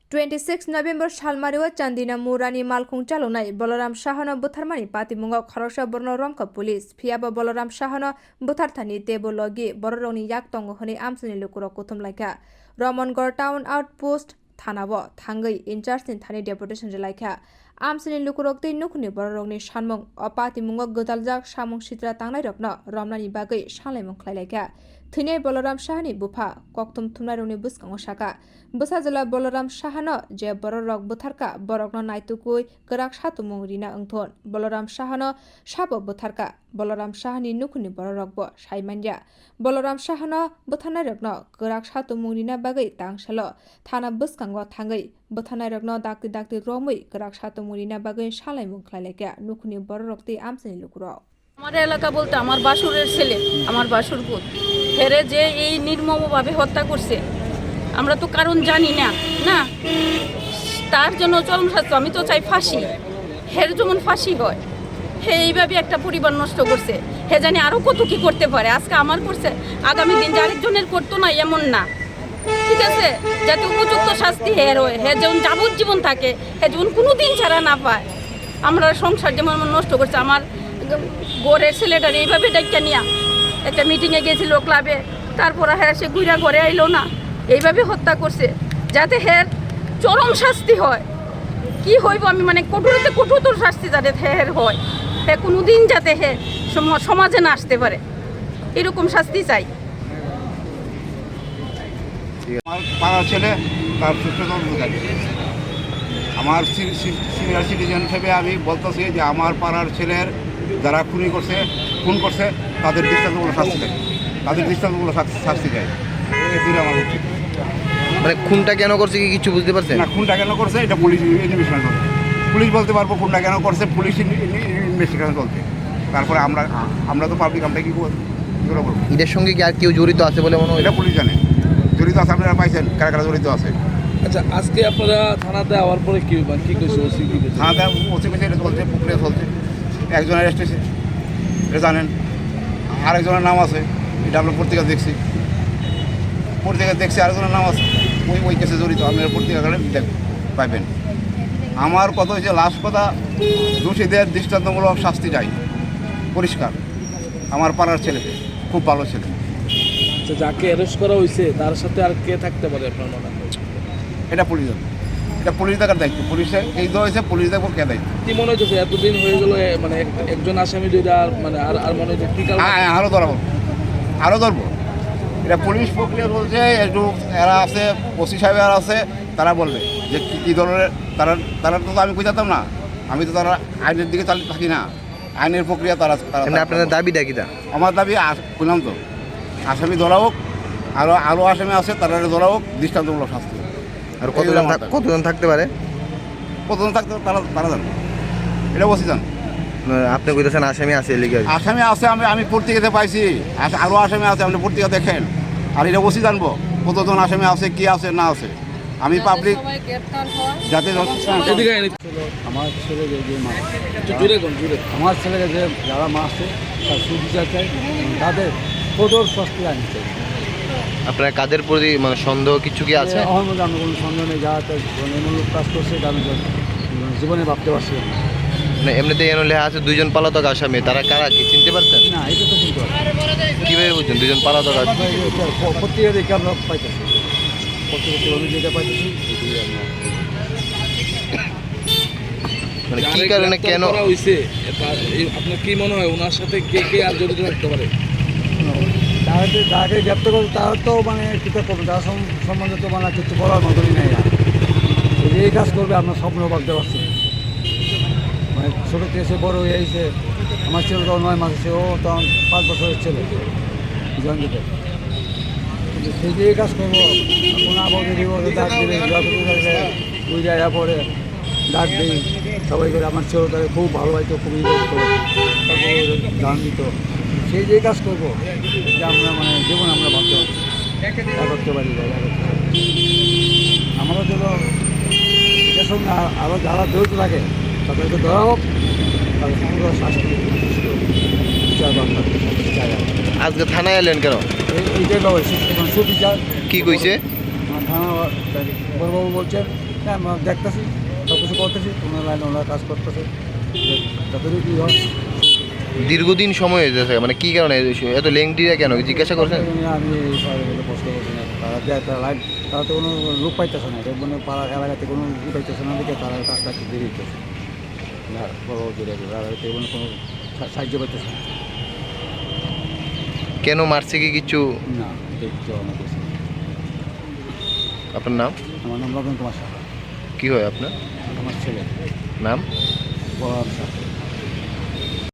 26 November Shalmariwa Chandina Murani Malkung Chalonai Balaram Shahano Bwtharmani Patimungo Kharosha Borno Romka Police Phiaba Balaram Shahano Bwtharthani Tebologi Bororoni Yaktongo Honi Amsini Lukurok Kutumlaika Ramnagar Town Outpost Thana bo Thangai in charge in Thani Deputation Jalaika Amsini Lukurok Te Nukuni Bororoni Sanmungo Patimungo Godaljak Samung Sitra Bwtharnairokno Romnani Bagai Shalemung Klailaka Thine Balaram Shahani Bupa Koktum Thunaroni Buskango Shaka Busajala Balaram Shahano Je Bororok Bwtharka Borokno Naitukui Gerak Shatumung Rina Angthon Balaram Shahano Shabo Bwtharka Balaram Shahani Nukuni Bororok bo Shaimanja Balaram Shahano Bwtharnairokno Gerak Shatumung Rina Bagai Tangshalo Thana Buskango Thangai Bwtharnairokno Dakti Romui Gerak Shatumung Rina Bagai Shalemung Klaileka Nukuni Bororok Te Amsini Lukurok আমার এলাকা বলতে আমার বাসুরের ছেলে আমার বাসুর বোন হেরে যে এই নির্মমভাবে হত্যা করছে আমরা তো কারণ জানি না না তার জন্য চরম শাস্তি আমি তো চাই ফাঁসি হের যেমন ফাঁসি হয় হে এইভাবে একটা পরিবার নষ্ট করছে হে জানি আরো কত কি করতে পারে আজকে আমার করছে আগামী দিন যে আরেকজনের করতো না এমন না ঠিক আছে যাতে উপযুক্ত শাস্তি হের হয় হে যেমন যাবজ্জীবন থাকে হে যেমন কোনোদিন ছাড়া না পায় আমরা সংসার যেমন নষ্ট করছে আমার গোরের ছেলেটার এইভাবে ডাক্তার নিয়া একটা মিটিংয়ে গেছিল ক্লাবে তারপর হ্যাঁ সে ঘুরা ঘরে আইলো না এইভাবে হত্যা করছে যাতে হ্যাঁ চরম শাস্তি হয় কি হইব আমি মানে কঠোরতে কঠোর শাস্তি যাতে হ্যাঁ হয় হ্যাঁ কোনোদিন যাতে হ্যাঁ সমাজে না আসতে পারে এরকম শাস্তি চাই আমার পাড়ার ছেলে তার আমার সিনিয়র সিটিজেন হিসেবে আমি বলতেছি যে আমার পাড়ার ছেলের যারা খুন করছে তাদের দৃষ্টান্তমূলক শাস্তি দেয় তাদের দৃষ্টান্তমূলক শাস্তি দেয় এগুলো আমার উচিত মানে খুনটা কেন করছে কি কিছু বুঝতে পারছেন না খুনটা কেন করছে এটা পুলিশ ইনভেস্টিগেশন চলছে পুলিশ বলতে পারবো খুনটা কেন করছে পুলিশ ইনভেস্টিগেশন চলছে তারপরে আমরা তো পাবলিক আমরা কি করবো এদের সঙ্গে কি আর কেউ জড়িত আছে বলে মনে হয় এটা পুলিশ জানে জড়িত আছে আপনারা পাইছেন কারা কারা জড়িত আছে আচ্ছা আজকে আপনারা থানাতে আওয়ার পরে কি করছে ওসি কি করছে থানাতে ওসি কেসে এটা চলছে প্রক্রিয়া চলছে একজন অ্যারেস্ট হয়েছে এটা জানেন আরেকজনের নাম আছে এটা আমরা পত্রিকা দেখছি আরেকজনের নাম আছে ওই কেসে জড়িত আপনারা পত্রিকা গেলে পাইবেন আমার কথা হচ্ছে লাস্ট কথা দোষীদের দৃষ্টান্তমূলক শাস্তি চাই পরিষ্কার আমার পাড়ার ছেলেকে খুব ভালো ছেলে আচ্ছা যাকে অ্যারেস্ট করা হয়েছে তার সাথে আর কে থাকতে পারে আপনার মনে হয় এটা পুলিশ দেখার দায়িত্ব পুলিশে এই তো হয়েছে পুলিশ দেখবো কে দায়িত্ব কি মনে হচ্ছে এতদিন হয়ে গেল মানে একজন আসামি দুইটা আর মানে আর মনে হচ্ছে কি হ্যাঁ আরও ধরবো এটা পুলিশ প্রক্রিয়া বলছে একটু এরা আছে ওসি সাহেব এরা আছে তারা বলবে যে কী ধরনের তারা তো আমি বুঝাতাম না আমি তো তারা আইনের দিকে থাকি না আইনের প্রক্রিয়া তারা আপনাদের দাবিটা কি আমার দাবি বললাম তো আসামি ধরা হোক আরও আসামি আছে তারা ধরা হোক দৃষ্টান্তমূলক শাস্তি আর কতজন থাকতে পারে তারা জানো এটা বসে জানো আপনি কইতেছেন আসামি আছে লিগে আসামি আছে আমি পত্রিকাতে পাইছি আরও আসামি আছে আপনি পত্রিকা দেখেন আর এটা বসে জানবো কতজন আসামি আছে কি আছে না আছে আমি পাবলিক যাতে আমার ছেলেকে যে মাছ আমার ছেলেকে যে যারা মারছে তার সুবিধা চাই তাদের কঠোর শাস্তি আনতে চাই আপনার কাদের প্রতি মানে সন্দেহ কিছু কি আছে আমার মধ্যে আমি কোনো সন্দেহ নেই যারা এমনলোক কাজ করছে আমি জীবনে ভাবতে পারছি না এমনিতে এনে লেখা আছে দুইজন পলাতক আসামি তারা কারা কি চিনতে পারছেন না এটা তো চিনতে পারছি কীভাবে বুঝছেন দুজন পলাতক আসামি পত্রিকা দেখে আমরা পাইতেছি পত্রিকা যেটা পাইতেছি মানে কী কারণে কেন হয়েছে আপনার কি মনে হয় ওনার সাথে কে আর জড়িত থাকতে পারে যাকে গ্রেপ্তার করবে তারা তো মানে কীটা করবে তার সম্বন্ধে তো মানে কিছু বলার মতনই নেই না এই কাজ করবে আপনার স্বপ্ন ভাবতে পারছি মানে ছোটো থেকে এসে বড় হয়ে এসে আমার ছেলে তো 9 মাস আছে ও তখন 5 বছরের ছেলে জয়ন্তীতে কিন্তু সেই যে কাজ করবো কোনো আবহাওয়া দিব ডাক দিলে দুই জায়গা পরে ডাক দিই সবাই করে আমার ছেলে তাকে খুব ভালোবাসতো খুবই করতো তারপর গান দিত সেই যে কাজ করবো যে আমরা মানে জীবন আমরা ভাবতে করতে পারি আমারও যেন এটার সঙ্গে আরও যারা জড়িত থাকে তাদেরকে ধরা হোক তাদের পুরো শাস্তি আজকে থানায় এলেন কেন এইটাই সুবিচার কি কইছে থানা বড়বাবু বলছেন হ্যাঁ আমরা দেখতেছি সব কিছু করতেছি, ওনার লাইনে ওনারা কাজ করতেছে, যতটুকু কী হয়। দীর্ঘদিন সময় হয়ে যাচ্ছে, মানে কি কারণে এত লেংটিরা কেন জিজ্ঞাসা করছেন? আমি এই সবাই প্রশ্ন করছি না, তারা দেয় তারা লাইন, তারা তো কোনো লোক পাইতেছে না, মানে পাড়ার এলাকাতে কোনো ই পাইতেছে না, দেখে তারা কাজটা একটু দেরি হইতেছে না, বড় দেরি আছে, তারা কোনো সাহায্য পাইতেছে না। কেন মারছে কি কিছু? না দেখতে আমার কাছে। আপনার নাম? আমার নাম রতন কুমার সাহা। কি হয় আপনার? আমার ছেলে নাম? বলারাম সাহা।